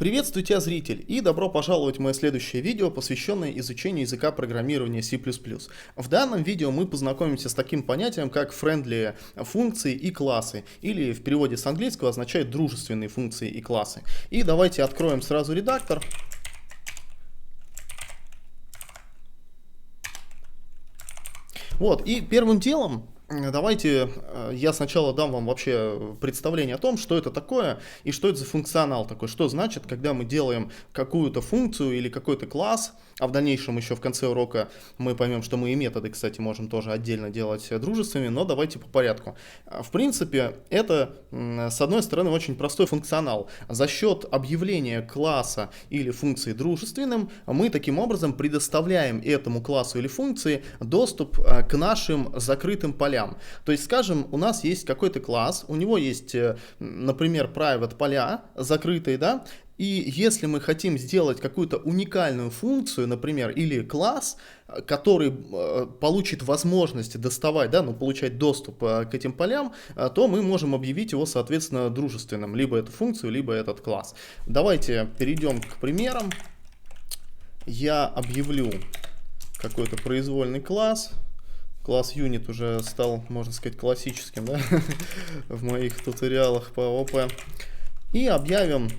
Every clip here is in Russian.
Приветствую тебя, зритель, и добро пожаловать в мое следующее видео, посвященное изучению языка программирования C++. В данном видео мы познакомимся с таким понятием, как friendly функции и классы, или в переводе с английского означает дружественные функции и классы. И давайте откроем сразу редактор. Вот, и первым делом давайте я сначала дам вам вообще представление о том, что это такое и что это за функционал такой, что значит, когда мы делаем какую-то функцию или какой-то класс, а в дальнейшем еще в конце урока мы поймем, что мы и методы, кстати, можем тоже отдельно делать дружественными, но давайте по порядку. В принципе, это, с одной стороны, очень простой функционал. За счет объявления класса или функции дружественным мы таким образом предоставляем этому классу или функции доступ к нашим закрытым полям. То есть, скажем, у нас есть какой-то класс, у него есть, например, private поля закрытые, да, и если мы хотим сделать какую-то уникальную функцию, например, или класс, который получит возможность доставать, да, ну, получать доступ к этим полям, то мы можем объявить его, соответственно, дружественным, либо эту функцию, либо этот класс. Давайте перейдем к примерам. Я объявлю какой-то произвольный класс. Класс Unit уже стал, можно сказать, классическим, да, в моих туториалах по ОП. И объявим,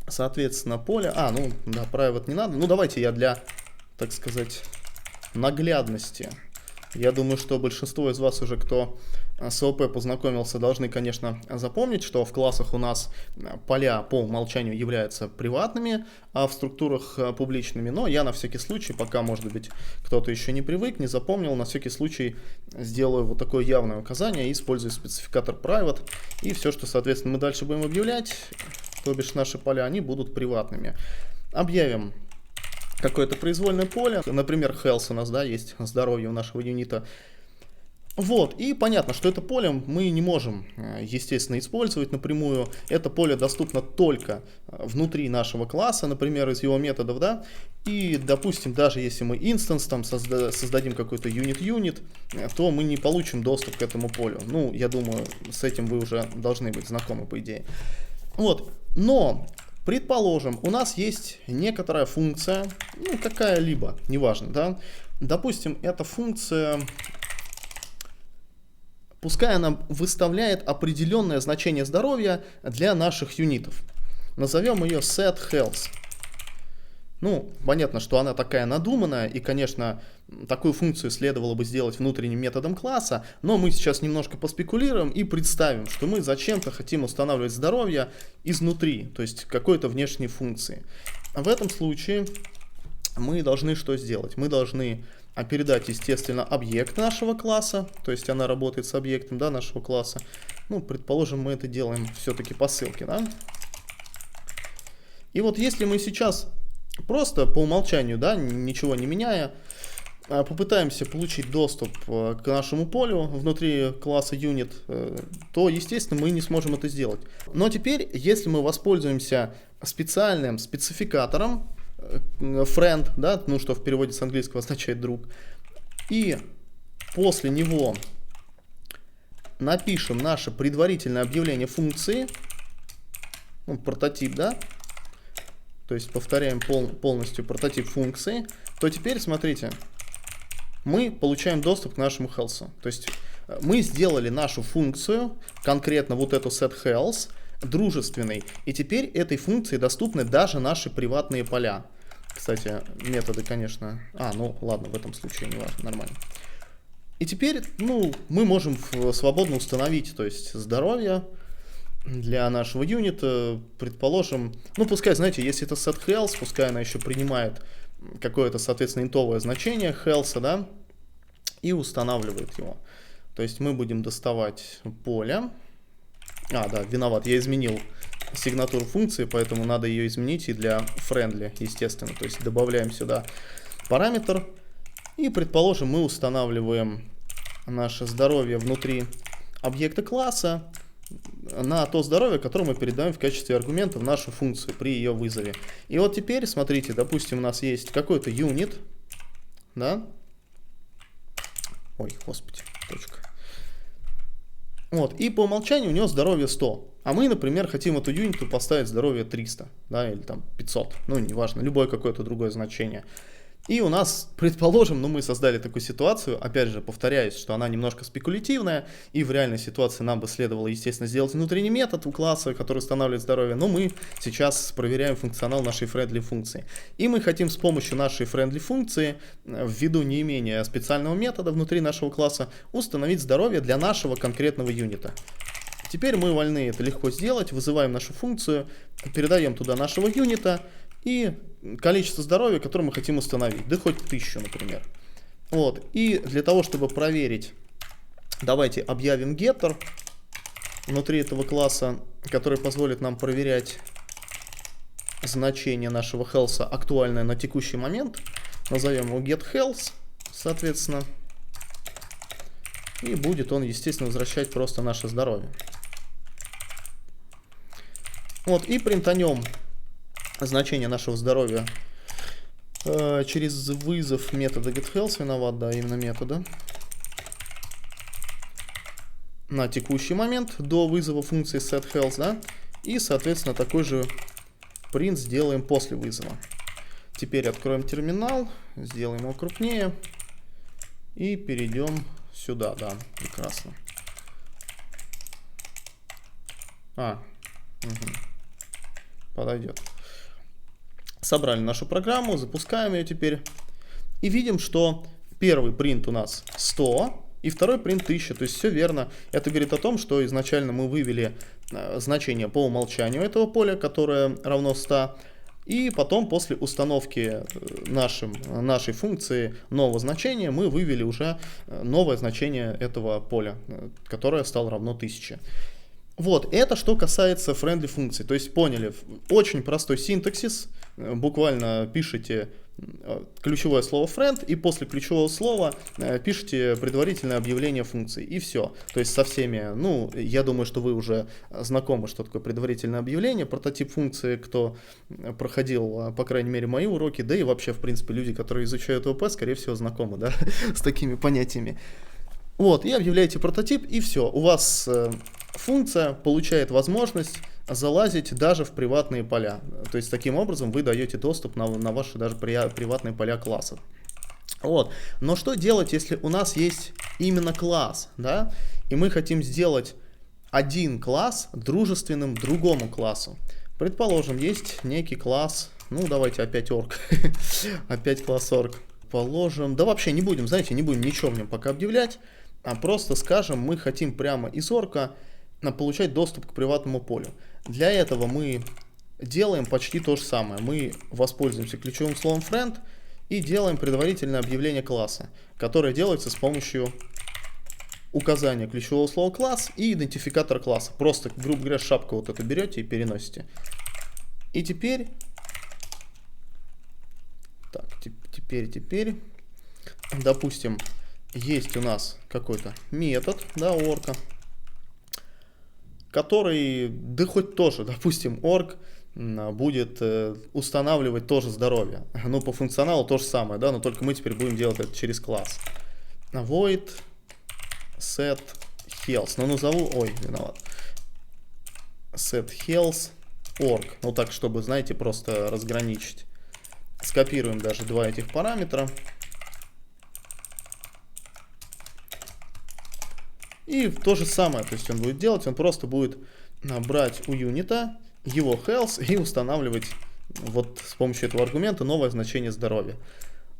соответственно, поле. Ну, да, private не надо. Ну, давайте я для, так сказать, наглядности. Я думаю, что большинство из вас уже, кто с ОП познакомился, должны, конечно, запомнить, что в классах у нас поля по умолчанию являются приватными, а в структурах публичными. Но я на всякий случай, пока, может быть, кто-то еще не привык, не запомнил, на всякий случай сделаю вот такое явное указание, использую спецификатор private, и все, что, соответственно, мы дальше будем объявлять, то бишь наши поля, они будут приватными. Объявим какое-то произвольное поле, например, health у нас, да, есть здоровье у нашего юнита. Вот, и понятно, что это поле мы не можем, естественно, использовать напрямую. Это поле доступно только внутри нашего класса, например, из его методов, да. И, допустим, даже если мы инстанс там создадим какой-то unit, то мы не получим доступ к этому полю. Ну, я думаю, с этим вы уже должны быть знакомы, по идее. Вот, но предположим, у нас есть некоторая функция, ну, какая-либо, неважно, да. Допустим, эта функция, пускай она выставляет определенное значение здоровья для наших юнитов. Назовем ее setHealth. Ну, понятно, что она такая надуманная, и, конечно, такую функцию следовало бы сделать внутренним методом класса, но мы сейчас немножко поспекулируем и представим, что мы зачем-то хотим устанавливать здоровье изнутри, то есть какой-то внешней функции. В этом случае мы должны что сделать? Мы должны передать, естественно, объект нашего класса, то есть она работает с объектом, да, нашего класса. Ну, предположим, мы это делаем все-таки по ссылке, да. И вот если мы сейчас просто по умолчанию, да, ничего не меняя, попытаемся получить доступ к нашему полю внутри класса unit, то, естественно, мы не сможем это сделать. Но теперь, если мы воспользуемся специальным спецификатором, friend, да, ну что в переводе с английского означает друг, и после него напишем наше предварительное объявление функции, ну, прототип, да, то есть повторяем полностью прототип функции, то теперь, смотрите, мы получаем доступ к нашему health. То есть мы сделали нашу функцию, конкретно вот эту setHealth, дружественной, и теперь этой функции доступны даже наши приватные поля. Кстати, методы, конечно... ну ладно, в этом случае не важно, нормально. И теперь, ну, мы можем свободно установить, то есть здоровье для нашего юнита, предположим, ну, пускай, знаете, если это setHealth, пускай она еще принимает какое-то, соответственно, интовое значение health, да, и устанавливает его. То есть мы будем доставать поле. Да, виноват, я изменил сигнатуру функции, поэтому надо ее изменить и для friendly, естественно. То есть добавляем сюда параметр, и, предположим, мы устанавливаем наше здоровье внутри объекта класса на то здоровье, которое мы передаем в качестве аргумента в нашу функцию при ее вызове. И вот теперь, смотрите, допустим, у нас есть какой-то unit, да? Ой, господи, точка. Вот, и по умолчанию у него здоровье 100. А мы, например, хотим эту юниту поставить здоровье 300, да, или там 500, ну, неважно, любое какое-то другое значение. И у нас, предположим, мы создали такую ситуацию, опять же, повторяюсь, что она немножко спекулятивная, и в реальной ситуации нам бы следовало, естественно, сделать внутренний метод у класса, который устанавливает здоровье, но мы сейчас проверяем функционал нашей friendly функции. И мы хотим с помощью нашей friendly функции, ввиду неимения специального метода внутри нашего класса, установить здоровье для нашего конкретного юнита. Теперь мы вольны это легко сделать, вызываем нашу функцию, передаем туда нашего юнита, и количество здоровья, которое мы хотим установить, да хоть 1000, например. Вот. И для того, чтобы проверить, давайте объявим getter внутри этого класса, который позволит нам проверять значение нашего health актуальное на текущий момент. Назовем его getHealth, соответственно. И будет он, естественно, возвращать просто наше здоровье. Вот, и принтанем значение нашего здоровья через вызов метода getHealth, виноват, да, именно метода, на текущий момент до вызова функции setHealth, да, и, соответственно, такой же принт сделаем после вызова. Теперь откроем терминал, сделаем его крупнее и перейдем сюда, да, прекрасно. Подойдет. Собрали нашу программу, запускаем ее теперь. И видим, что первый принт у нас 100, и второй принт 1000. То есть все верно. Это говорит о том, что изначально мы вывели значение по умолчанию этого поля, которое равно 100. И потом после установки нашей функции нового значения мы вывели уже новое значение этого поля, которое стало равно 1000. Вот, это что касается friendly функций. То есть поняли, очень простой синтаксис. Буквально пишите ключевое слово friend, и после ключевого слова пишите предварительное объявление функции, и все. То есть со всеми, ну, я думаю, что вы уже знакомы, что такое предварительное объявление, прототип функции, кто проходил, по крайней мере, мои уроки, да и вообще, в принципе, люди, которые изучают ОП, скорее всего, знакомы, да, с такими понятиями. Вот, и объявляете прототип, и все. У вас функция получает возможность залазить даже в приватные поля. То есть таким образом вы даете доступ на ваши даже приватные поля классов. Вот. Но что делать, если у нас есть именно класс, да, и мы хотим сделать один класс дружественным другому классу? Предположим, есть некий класс, ну давайте опять org, опять класс org. Положим, да вообще не будем, знаете, не будем ничего в нем пока объявлять, а просто скажем, мы хотим прямо из орка получать доступ к приватному полю. Для этого мы делаем почти то же самое. Мы воспользуемся ключевым словом friend и делаем предварительное объявление класса, которое делается с помощью указания ключевого слова класс и идентификатора класса. Просто, грубо говоря, шапку вот эту берете и переносите. И теперь, так, теперь, допустим, есть у нас какой-то метод, да, орка, который, да хоть тоже, допустим, org будет устанавливать тоже здоровье. Ну, по функционалу то же самое, да, но только мы теперь будем делать это через класс. Void set health. Ну, назову, виноват. Set health org. Ну, так, чтобы, знаете, просто разграничить. Скопируем даже два этих параметра. И то же самое, то есть он будет делать, он просто будет брать у юнита его health и устанавливать вот с помощью этого аргумента новое значение здоровья.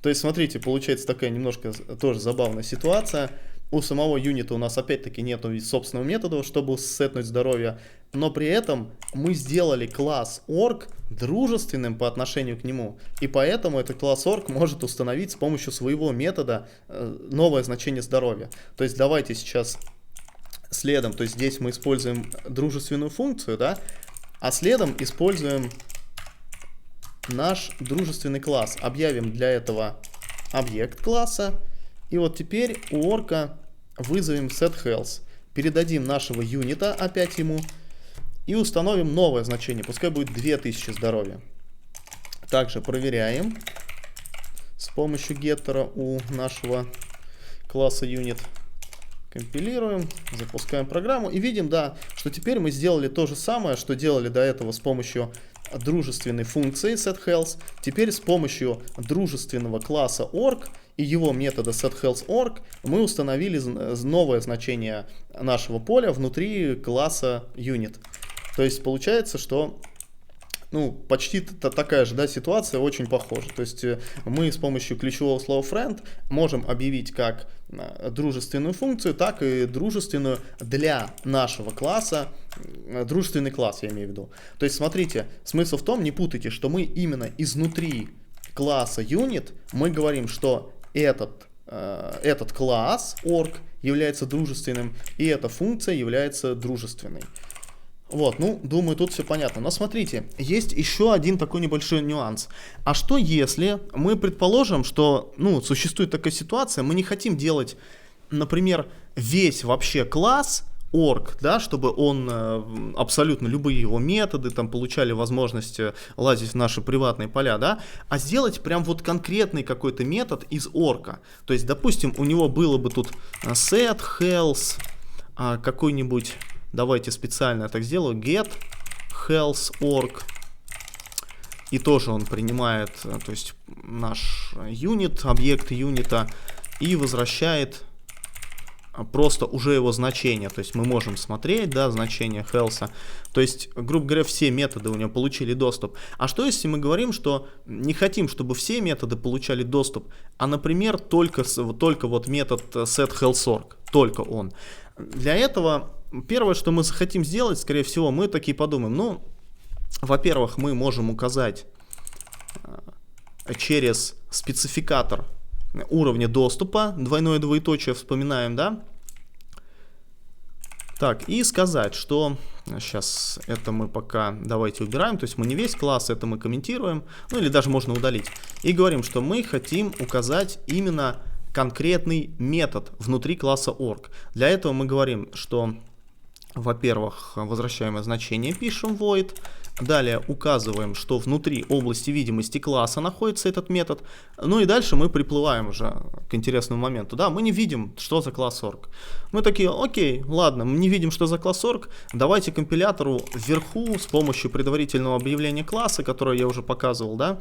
То есть, смотрите, получается такая немножко тоже забавная ситуация. У самого юнита у нас опять-таки нету собственного метода, чтобы сетнуть здоровье, но при этом мы сделали класс org дружественным по отношению к нему, и поэтому этот класс org может установить с помощью своего метода новое значение здоровья. То есть давайте сейчас следом, то есть здесь мы используем дружественную функцию, да, а следом используем наш дружественный класс. Объявим для этого объект класса, и вот теперь у орка вызовем setHealth, передадим нашего юнита опять ему и установим новое значение, пускай будет 2000 здоровья. Также проверяем с помощью геттера у нашего класса unit Компилируем, запускаем программу и видим, да, что теперь мы сделали то же самое, что делали до этого с помощью дружественной функции setHealth. Теперь с помощью дружественного класса org и его метода setHealth.org мы установили новое значение нашего поля внутри класса unit. То есть получается, что почти такая же, да, ситуация, очень похожа. То есть мы с помощью ключевого слова friend можем объявить как дружественную функцию, так и дружественную для нашего класса, дружественный класс, я имею в виду. То есть смотрите, смысл в том, не путайте, что мы именно изнутри класса unit мы говорим, что этот класс org является дружественным, и эта функция является дружественной. Вот, думаю, тут все понятно. Но смотрите, есть еще один такой небольшой нюанс. А что если мы предположим, что, существует такая ситуация, мы не хотим делать, например, весь вообще класс org, да, чтобы он абсолютно любые его методы там получали возможность лазить в наши приватные поля, да, а сделать прям вот конкретный какой-то метод из org. То есть, допустим, у него было бы тут set health какой-нибудь. Давайте специально так сделаю. Get health.org. И тоже он принимает, то есть наш юнит, объект юнита, и возвращает просто уже его значение. То есть мы можем смотреть, да, значение health. То есть, грубо говоря, все методы у него получили доступ. А что если мы говорим, что не хотим, чтобы все методы получали доступ, а, например, только вот метод setHealth.org, только он. Для этого первое, что мы захотим сделать, скорее всего, мы такие подумаем, во-первых, мы можем указать через спецификатор уровня доступа, двойное двоеточие вспоминаем, да? Так, и сказать, что сейчас это мы пока давайте убираем, то есть мы не весь класс, это мы комментируем, или даже можно удалить. И говорим, что мы хотим указать именно конкретный метод внутри класса org. Для этого мы говорим, что, во-первых, возвращаемое значение пишем void, далее указываем, что внутри области видимости класса находится этот метод, и дальше мы приплываем уже к интересному моменту, да, мы не видим, что за класс org. Мы такие, окей, ладно, мы не видим, что за класс org, давайте компилятору вверху с помощью предварительного объявления класса, которое я уже показывал, да,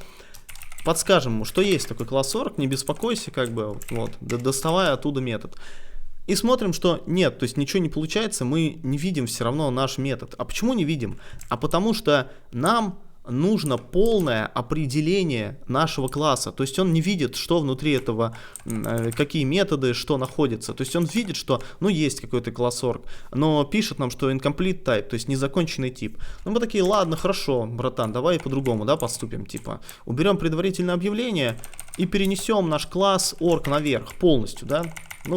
подскажем ему, что есть такой класс org, не беспокойся, доставая оттуда метод. И смотрим, что нет, то есть ничего не получается, мы не видим все равно наш метод. А почему не видим? А потому что нам нужно полное определение нашего класса. То есть он не видит, что внутри этого, какие методы, что находится. То есть он видит, что, есть какой-то класс org, но пишет нам, что incomplete type, то есть незаконченный тип. Мы такие, ладно, хорошо, братан, давай по-другому, да, поступим, уберем предварительное объявление и перенесем наш класс org наверх полностью, да.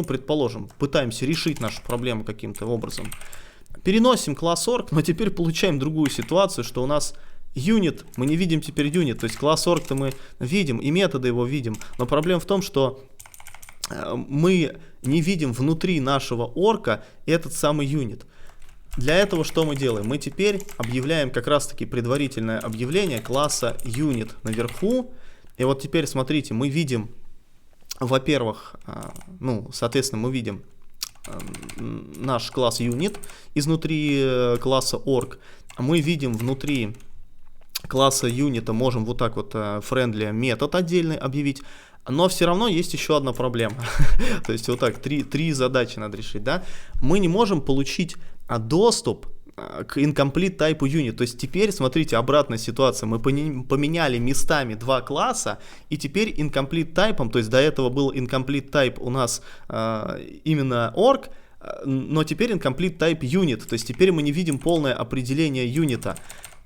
Предположим, пытаемся решить нашу проблему каким-то образом. Переносим класс org, но теперь получаем другую ситуацию, что у нас unit, мы не видим теперь unit, то есть класс org-то мы видим и методы его видим, но проблема в том, что мы не видим внутри нашего орка этот самый unit. Для этого что мы делаем? Мы теперь объявляем как раз-таки предварительное объявление класса unit наверху, и вот теперь смотрите, мы видим, во-первых, соответственно, мы видим наш класс unit изнутри класса org, мы видим внутри класса юнита, можем вот так вот friendly метод отдельный объявить, но все равно есть еще одна проблема. То есть вот так, три задачи надо решить, да? Мы не можем получить доступ к incomplete type unit. То есть теперь, смотрите, обратная ситуация. Мы поменяли местами два класса, и теперь incomplete type, то есть до этого был incomplete type у нас именно org, но теперь incomplete type unit. То есть теперь мы не видим полное определение юнита.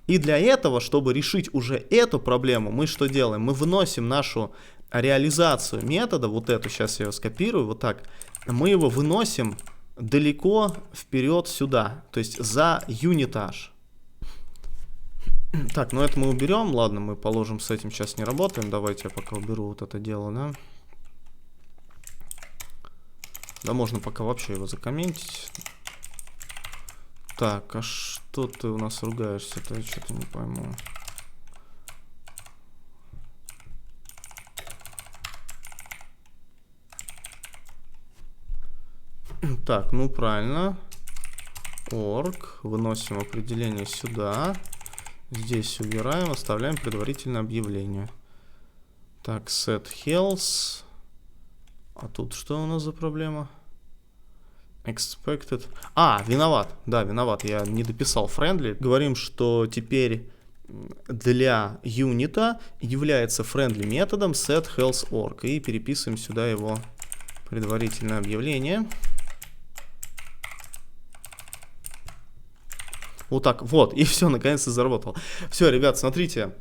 И для этого, чтобы решить уже эту проблему, мы что делаем? Мы выносим нашу реализацию метода, вот эту, сейчас я ее скопирую, вот так, мы его выносим далеко вперед сюда, то есть за юнитаж. Так, это мы уберем, ладно, мы положим, с этим сейчас не работаем, давайте я пока уберу вот это дело, да. Да можно пока вообще его закомментить. Так, а что ты у нас ругаешься-то? Я что-то не пойму. Так, ну правильно. Org. Выносим определение сюда. Здесь убираем, оставляем предварительное объявление. Так, set health. А тут что у нас за проблема? Expected. Виноват. Да, виноват. Я не дописал friendly. Говорим, что теперь для юнита является friendly методом set health org. И переписываем сюда его предварительное объявление. Вот так, вот, и все, наконец-то заработал. Все, ребят, смотрите,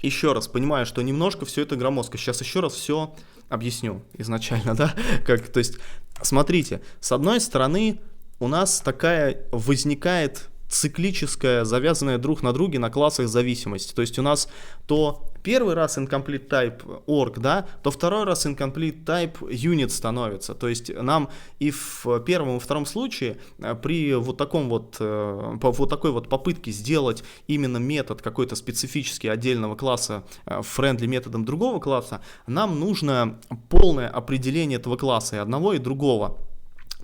еще раз, понимаю, что немножко все это громоздко. Сейчас еще раз все объясню изначально, да, то есть, смотрите, с одной стороны, у нас такая возникает циклическая, завязанная друг на друге на классах зависимость. То есть у нас то первый раз incomplete type org, да, то второй раз incomplete type unit становится. То есть нам и в первом, и втором случае при вот такой вот попытке сделать именно метод какой-то специфический отдельного класса friendly методом другого класса, нам нужно полное определение этого класса и одного, и другого.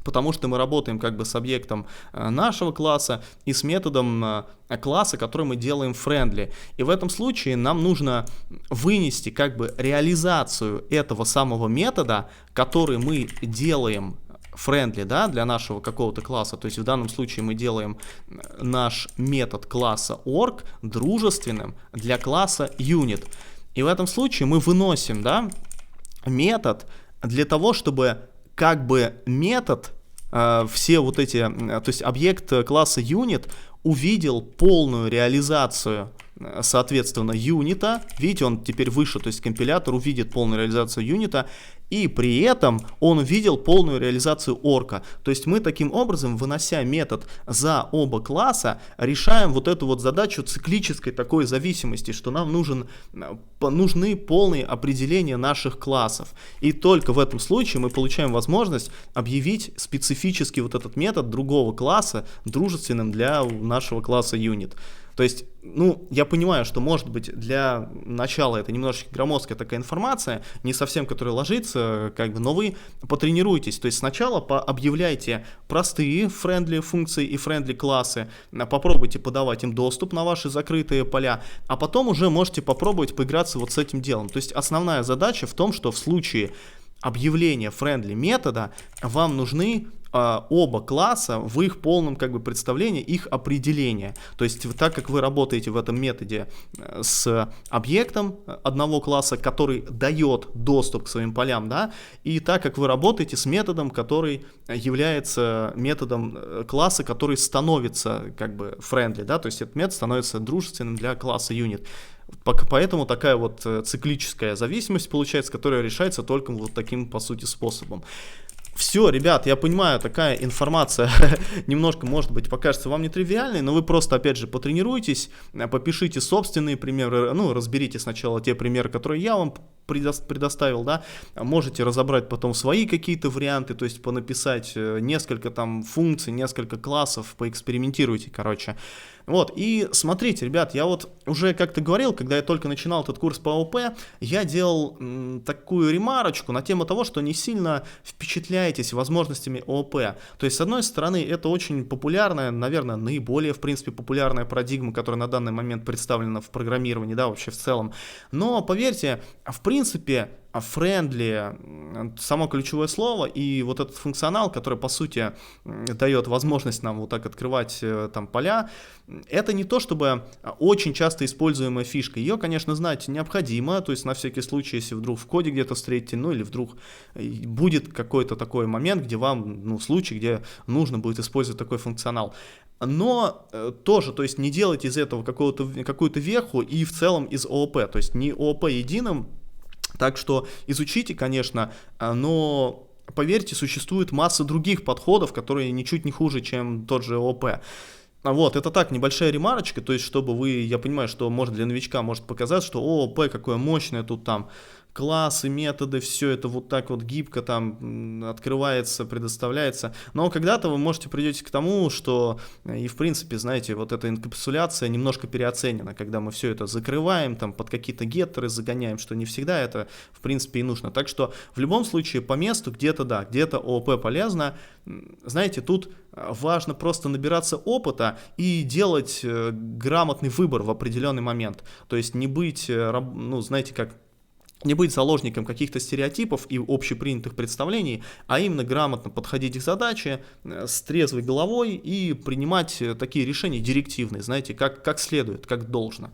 Потому что мы работаем как бы с объектом нашего класса и с методом класса, который мы делаем friendly. И в этом случае нам нужно вынести как бы реализацию этого самого метода, который мы делаем friendly, да, для нашего какого-то класса. То есть в данном случае мы делаем наш метод класса org дружественным для класса unit. И в этом случае мы выносим, да, метод для того, чтобы как бы метод, все вот эти, то есть объект класса unit увидел полную реализацию, соответственно, юнита. Видите, он теперь выше, то есть компилятор увидит полную реализацию юнита, и при этом он увидел полную реализацию орка. То есть мы таким образом, вынося метод за оба класса, решаем вот эту вот задачу циклической такой зависимости, что нам нужны полные определения наших классов. И только в этом случае мы получаем возможность объявить специфически вот этот метод другого класса дружественным для нашего класса unit. То есть, ну, я понимаю, что, может быть, для начала это немножечко громоздкая такая информация, не совсем которая ложится, как бы, но вы потренируйтесь. То есть сначала объявляйте простые friendly функции и friendly классы, попробуйте подавать им доступ на ваши закрытые поля, а потом уже можете попробовать поиграться вот с этим делом. То есть основная задача в том, что в случае объявления friendly метода вам нужны оба класса в их полном как бы представлении, их определения. То есть так как вы работаете в этом методе с объектом одного класса, который дает доступ к своим полям, да, и так как вы работаете с методом, который является методом класса, который становится как бы friendly, да, то есть этот метод становится дружественным для класса unit. Поэтому такая вот циклическая зависимость получается, которая решается только вот таким, по сути, способом. Все, ребят, я понимаю, такая информация немножко, может быть, покажется вам нетривиальной, но вы просто, опять же, потренируйтесь, попишите собственные примеры, ну, разберите сначала те примеры, которые я вам предоставил, да, можете разобрать потом свои какие-то варианты, то есть понаписать несколько там функций, несколько классов, поэкспериментируйте, короче. Вот, и смотрите, ребят, я вот уже как-то говорил, когда я только начинал этот курс по ООП, я делал такую ремарочку на тему того, что не сильно впечатляетесь возможностями ООП. То есть, с одной стороны, это очень популярная, наверное, наиболее, в принципе, популярная парадигма, которая на данный момент представлена в программировании, да, вообще в целом. Но, поверьте, в принципе, friendly, само ключевое слово, и вот этот функционал, который, по сути, дает возможность нам вот так открывать там поля, это не то чтобы очень часто используемая фишка. Ее, конечно, знать необходимо, то есть на всякий случай, если вдруг в коде где-то встретите, ну или вдруг будет какой-то такой момент, где вам, ну, случай, где нужно будет использовать такой функционал. Но тоже, то есть не делайте из этого какую-то веху и в целом из ООП, то есть не ООП единым. Так что изучите, конечно, но поверьте, существует масса других подходов, которые ничуть не хуже, чем тот же ООП. Вот, это так, небольшая ремарочка, то есть чтобы вы, я понимаю, что может для новичка может показаться, что ООП какое мощное тут там классы, методы, все это вот так вот гибко там открывается, предоставляется. Но когда-то вы придете к тому, что и в принципе, знаете, вот эта инкапсуляция немножко переоценена, когда мы все это закрываем, там под какие-то геттеры загоняем, что не всегда это в принципе и нужно. Так что в любом случае по месту где-то да, где-то ООП полезно. Знаете, тут важно просто набираться опыта и делать грамотный выбор в определенный момент. То есть не быть, ну, знаете, не быть заложником каких-то стереотипов и общепринятых представлений, а именно грамотно подходить к задаче с трезвой головой и принимать такие решения директивные, знаете, как следует, как должно.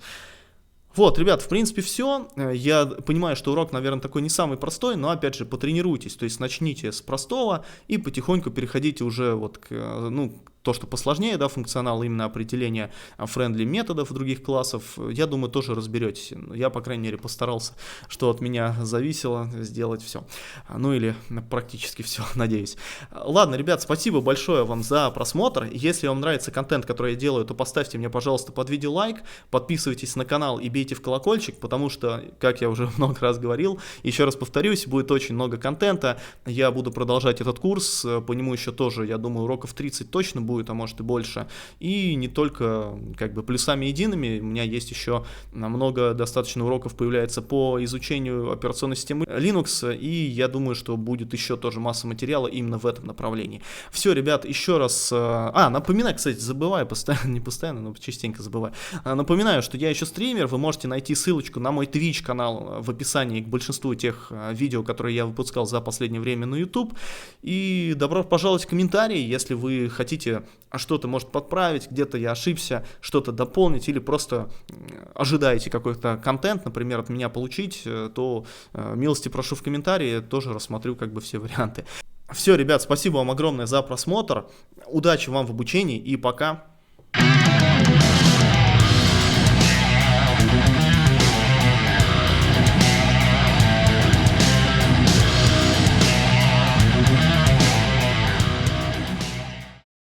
Вот, ребят, в принципе, все. Я понимаю, что урок, наверное, такой не самый простой, но, опять же, потренируйтесь. То есть начните с простого и потихоньку переходите уже вот к, ну, то, что посложнее, да, функционал именно определения френдли методов других классов, я думаю, тоже разберетесь. Я, по крайней мере, постарался, что от меня зависело, сделать все. Ну или практически все, надеюсь. Ладно, ребят, спасибо большое вам за просмотр. Если вам нравится контент, который я делаю, то поставьте мне, пожалуйста, под видео лайк, подписывайтесь на канал и бейте в колокольчик, потому что, как я уже много раз говорил, еще раз повторюсь, будет очень много контента. Я буду продолжать этот курс, по нему еще тоже, я думаю, уроков 30 точно будет, а может и больше. И не только как бы плюсами едиными, у меня есть еще много достаточно уроков появляется по изучению операционной системы Linux, и я думаю, что будет еще тоже масса материала именно в этом направлении. Все, ребят, еще раз... напоминаю, кстати, забываю, не постоянно, но частенько забываю. Напоминаю, что я еще стример, вы можете найти ссылочку на мой Twitch канал в описании к большинству тех видео, которые я выпускал за последнее время на YouTube. И добро пожаловать в комментарии, если вы хотите что-то, может, подправить, где-то я ошибся, что-то дополнить или просто ожидаете какой-то контент, например, от меня получить, то милости прошу в комментарии, тоже рассмотрю как бы все варианты. Все, ребят, спасибо вам огромное за просмотр, удачи вам в обучении и пока!